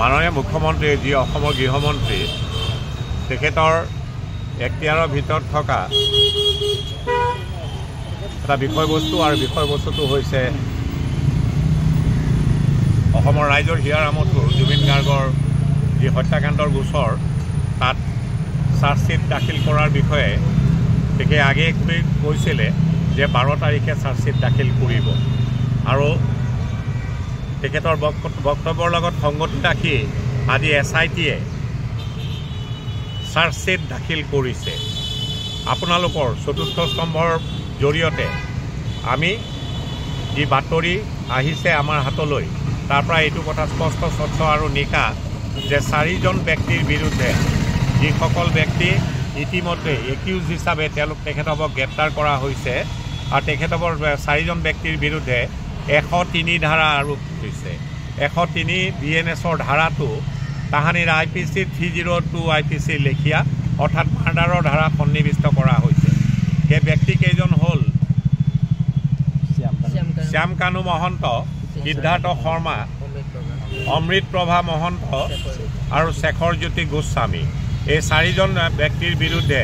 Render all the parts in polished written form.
মাননীয় মুখ্যমন্ত্ৰী যি অসমৰ গৃহমন্ত্ৰী তেখেতৰ এখতিয়াৰৰ ভিতৰত থকা এটা বিষয়বস্তু আৰু বিষয়বস্তুটো হৈছে অসমৰ ৰাইজৰ হিয়াৰ আমঠু জুবিন গাৰ্গৰ যি হত্যাকাণ্ডৰ গোচৰ তাত চাৰ্জশ্বিট দাখিল কৰাৰ বিষয়ে তেখেতে আগে কৈছিলে যে 12 তাৰিখে চাৰ্জশ্বিট দাখিল কৰিব আৰু তেখেতৰ বক্তব্যৰ লগত সংগতি ৰাখি আজি SITয়ে চাৰ্জশ্বিট দাখিল কৰিছে। আপোনালোকৰ চতুৰ্থ স্তম্ভৰ জৰিয়তে আমি যি বাতৰি আহিছে আমাৰ হাতলৈ তাৰ পৰা এইটো কথা স্পষ্ট স্বচ্ছ আৰু নিকা যে 4জন ব্যক্তিৰ বিৰুদ্ধে যিসকল ব্যক্তি ইতিমধ্যে একিউজ হিচাপে তেখেতক গ্ৰেপ্তাৰ কৰা হৈছে আৰু তেখেতকৰ 4জন ব্যক্তিৰ বিৰুদ্ধে 103 ধাৰা আৰোপ হৈছে। 103 BNSৰ ধাৰাটো তাহানিৰ IPC 302 IPC লেখীয়া অৰ্থাৎ মাৰ্ডাৰৰ ধাৰা সন্নিৱিষ্ট কৰা হৈছে। সেই ব্যক্তিকেইজন হ'ল শ্যাম কানু মহন্ত, সিদ্ধাৰ্থ শৰ্মা, অমৃত প্ৰভা মহন্ত আৰু শেখৰ জ্যোতি গোস্বামী। এই 4জন ব্যক্তিৰ বিৰুদ্ধে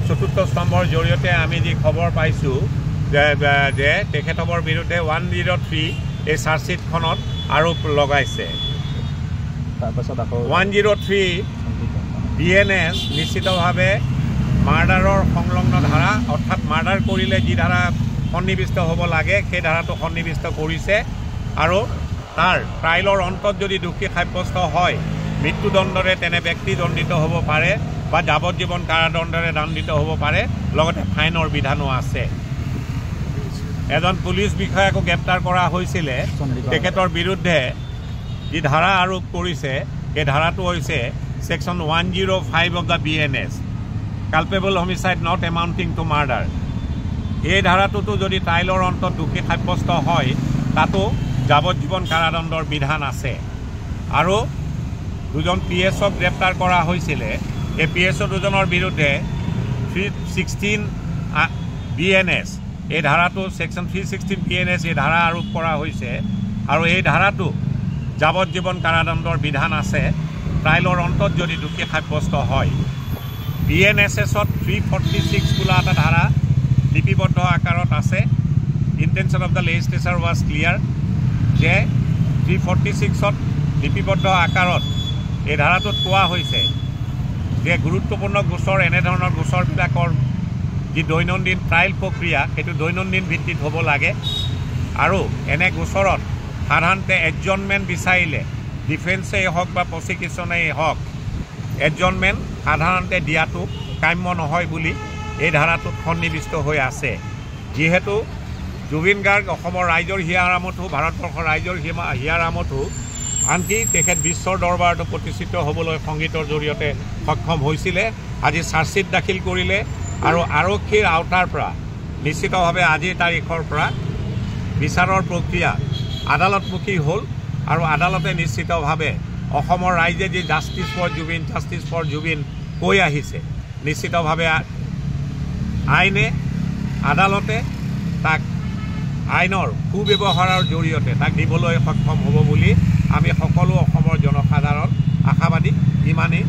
চতুৰ্থ স্তম্ভৰ জৰিয়তে আমি যি খবৰ পাইছোঁ যে তেখেতৰ বিৰুদ্ধে 103 এই চাৰ্জশ্বিটখনত আৰোপ লগাইছে। 103 BNS নিশ্চিতভাৱে মাৰ্ডাৰৰ সংলগ্ন ধাৰা অৰ্থাৎ মাৰ্ডাৰ কৰিলে যি ধাৰা সন্নিৱিষ্ট হ'ব লাগে সেই ধাৰাটো সন্নিৱিষ্ট কৰিছে আৰু তাৰ ট্ৰাইলৰ অন্তত যদি দোষী সাব্যস্ত হয় মৃত্যুদণ্ডৰে তেনে ব্যক্তি দণ্ডিত হ'ব পাৰে বা যাৱজ্জীৱন কাৰাদণ্ডৰে দণ্ডিত হ'ব পাৰে, লগতে ফাইনৰ বিধানো আছে। এজন পুলিচ বিষয়াকো গ্ৰেপ্তাৰ কৰা হৈছিলে। তেখেতৰ বিৰুদ্ধে যি ধাৰা আৰোপ কৰিছে সেই ধাৰাটো হৈছে Section 105 of the BNS, culpable homicide not amounting to murder। এই ধাৰাটোতো যদি ট্ৰাইলৰ অন্তত দোষী সাব্যস্ত হয় তাতো যাৱজ্জীৱন কাৰাদণ্ডৰ বিধান আছে। আৰু দুজন PSক গ্ৰেপ্তাৰ কৰা হৈছিলে। এই PSO দুজনৰ বিৰুদ্ধে 316 BNS এই ধাৰাটো Section 316 BNS এই ধাৰা আৰোপ কৰা হৈছে আৰু এই ধাৰাটো যাৱজ্জীৱন কাৰাদণ্ডৰ বিধান আছে ট্ৰাইলৰ অন্তত যদি দোষী সাব্যস্ত হয়। BNSSত 346 বোলা এটা ধাৰা লিপিবদ্ধ আকাৰত আছে। Intention of the legislature was clear যে 346ত লিপিবদ্ধ আকাৰত এই ধাৰাটোত কোৱা হৈছে যে গুৰুত্বপূৰ্ণ গোচৰ এনেধৰণৰ গোচৰবিলাকৰ যি দৈনন্দিন ট্ৰাইল প্ৰক্ৰিয়া সেইটো দৈনন্দিন ভিত্তিত হ'ব লাগে আৰু এনে গোচৰত সাধাৰণতে এডজনমেণ্ট বিচাৰিলে ডিফেন্সেই হওক বা প্ৰচিকিউশ্যনেই হওক এডজনমেণ্ট সাধাৰণতে দিয়াটো কাম্য নহয় বুলি এই ধাৰাটোত সন্নিৱিষ্ট হৈ আছে। যিহেতু জুবিন গাৰ্গ অসমৰ ৰাইজৰ হিয়াৰ আমঠু, ভাৰতবৰ্ষৰ ৰাইজৰ হিয়াৰ আমঠু, আনকি তেখেত বিশ্বৰ দৰবাৰতো প্ৰতিষ্ঠিত হ'বলৈ সংগীতৰ জৰিয়তে সক্ষম হৈছিলে। আজি চাৰ্জশ্বিট দাখিল কৰিলে আৰু আৰক্ষীৰ আওতাৰ পৰা নিশ্চিতভাৱে আজিৰ তাৰিখৰ পৰা বিচাৰৰ প্ৰক্ৰিয়া আদালতমুখী হ'ল আৰু আদালতে নিশ্চিতভাৱে অসমৰ ৰাইজে যি জাষ্টিছ ফৰ জুবিন কৈ আহিছে নিশ্চিতভাৱে আইনে আদালতে তাক আইনৰ সুব্যৱহাৰৰ জৰিয়তে তাক দিবলৈ সক্ষম হ'ব বুলি আমি সকলো অসমৰ জনসাধাৰণ আশাবাদী। ইমানেই